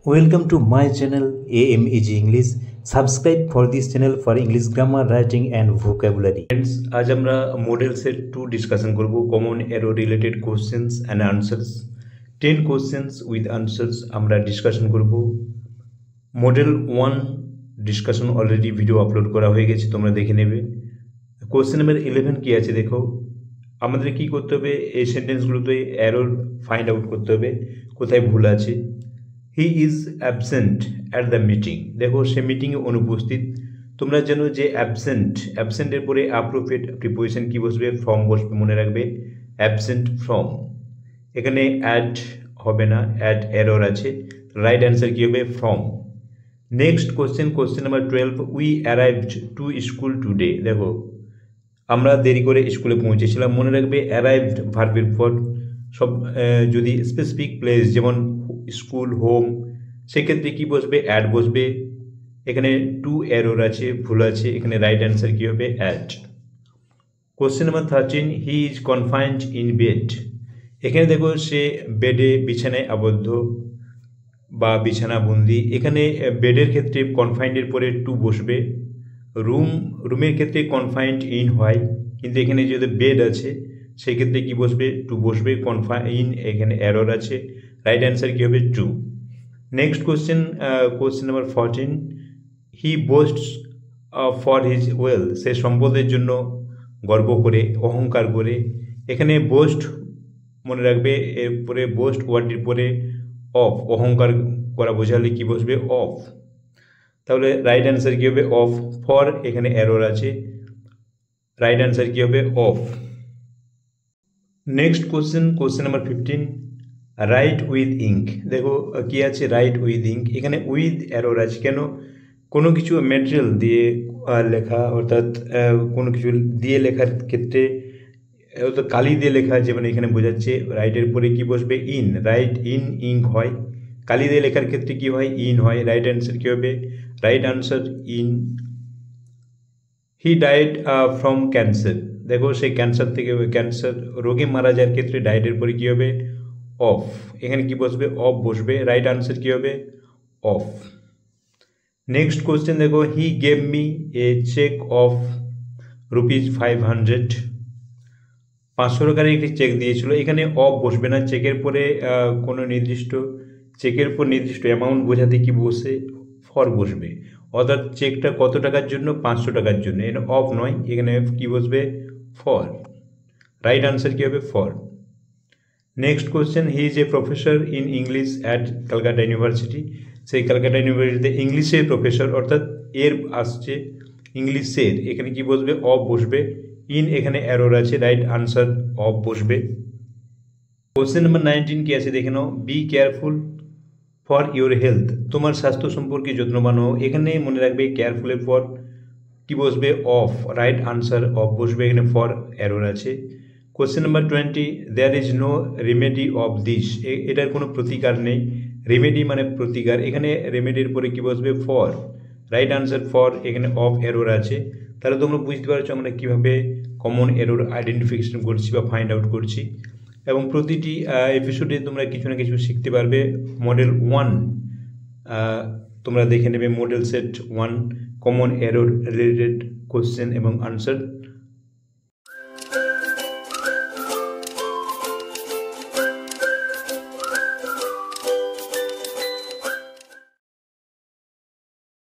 Welcome to my channel AMEG English. Subscribe for this channel for English grammar, writing and vocabulary. Friends, आज আমরা model set 2 discussion করব common error related questions and answers. 10 questions with answers আমরা discussion করব। Model 1 discussion already video upload করা হয়ে গেছে, তোমরা দেখে নেবে। Question number 11 কি আছে দেখো। আমাদের কি করতে হবে, এই সেন্টেন্সগুলোতে এরর ফাইন্ড আউট করতে হবে, কোথায় ভুল আছে। He is absent at the meeting, দেখো সে মিটিংয়ে অনুপস্থিত। তোমরা জানো যে অ্যাবসেন্টের পরে অ্যাপ্রোপ্রিয়েট প্রিপোজিশন কি বসবে, ফ্রম বসবে, মনে রাখবে অ্যাবসেন্ট ফ্রম। এখানে অ্যাড হবে না, অ্যাড এরর আছে, রাইট অ্যান্সার কি হবে from. Next question number 12, we arrived to school today, দেখো আমরা দেরি করে স্কুলে পৌঁছেছিলাম, মনে রাখবে অ্যারাইভড ভার্বের পর সব যদি স্পেসিফিক প্লেস যেমন স্কুল, হোম, সেক্ষেত্রে কি বসবে, অ্যাড বসবে। এখানে টু এরর আছে, ভুল আছে, এখানে রাইট অ্যান্সার কি হবে add. Question number 13, he is confined in bed, এখানে দেখো সে বেডে বিছানায় আবদ্ধ বা বিছানাবন্দি। এখানে বেডের ক্ষেত্রে কনফাইন্ডের পরে টু বসবে। রুমের ক্ষেত্রে কনফাইন্ড ইন হয়, কিন্তু এখানে যদি বেড আছে সেক্ষেত্রে কি বসবে, টু বসবে। কনফাইন এখানে এরর আছে, রাইট অ্যান্সার কি হবে two. Next question number 14, he boasts for his wealth, সে সম্পদের জন্য গর্ব করে, অহংকার করে। এখানে বোস্ট মনে রাখবে, এরপরে বোস্ট ওয়ার্ডটির পরে অফ, অহংকার করা বোঝালে কি বসবে অফ। তাহলে রাইট অ্যান্সার কী হবে অফ। ফর এখানে এরর আছে, রাইট অ্যান্সার কী হবে of. Next question number 15, right with ink, দেখো কি আছে রাইট উইথ ইঙ্ক, এখানে উইথ এরর আছে। কেন, কোনো কিছু ম্যাটেরিয়াল দিয়ে লেখা, অর্থাৎ কোনো কিছু দিয়ে লেখার ক্ষেত্রে অর্থাৎ কালি দিয়ে লেখা, যেমন এখানে বোঝাচ্ছে রাইটের পরে কি বসবে ইন, রাইট ইন ইঙ্ক হয়। কালি দিয়ে লেখার ক্ষেত্রে কি হয়, ইন হয়, রাইট অ্যান্সার কী হবে, right answer in. He died from cancer, দেখো সে ক্যান্সার রোগে মারা যাওয়ার ক্ষেত্রে ডায়েটের পরে কী হবে অফ, এখানে কি বসবে অফ বসবে, রাইট আনসার কী হবে অফ। নেক্সট কোশ্চেন দেখো, he gave me a cheque of ₹500, 500 টাকার একটি চেক দিয়েছিল। এখানে অফ বসবে না, চেকের পরে কোনো নির্দিষ্ট অ্যামাউন্ট বোঝাতে কি বসে ফর বসবে, অর্থাৎ চেকটা কত টাকার জন্য, 500 টাকার জন্য। এখানে অফ নয়, এখানে কি বসবে ফর, রাইট আনসার কী হবে for. Next question, he is a professor in English at Calcutta university, সেই ক্যালকাটা ইউনিভার্সিটিতে ইংলিশের প্রফেসর, অর্থাৎ এর আসছে ইংলিশের, এখানে কি বসবে অফ বসবে। ইন এখানে এরর আছে, রাইট আনসার অফ বসবে। কোশ্চেন নাম্বার 19 কি আছে দেখে নাও, be careful for your health, তোমার স্বাস্থ্য সম্পর্কে যত্নবান হও। এখানে মনে রাখবে কেয়ারফুলের পর কি বসবে অফ, রাইট আনসার অফ বসবে, এখানে ফর এরর আছে। Question number 20, there is no remedy of this, এটার কোনো প্রতিকার নেই। রেমেডি মানে প্রতিকার, এখানে রেমেডির পরে কি বসবে ফর, রাইট আনসার ফর, এখানে অফ এরর আছে। তাহলে তোমরা বুঝতে পারছো আমরা কীভাবে কমন এরর আইডেন্টিফিকেশন করছি বা ফাইন্ড আউট করছি, এবং প্রতিটি এপিসোডে তোমরা কিছু না কিছু শিখতে পারবে। মডেল 1 তোমরা দেখে নেবে, model set 1 common error related question এবং আনসার।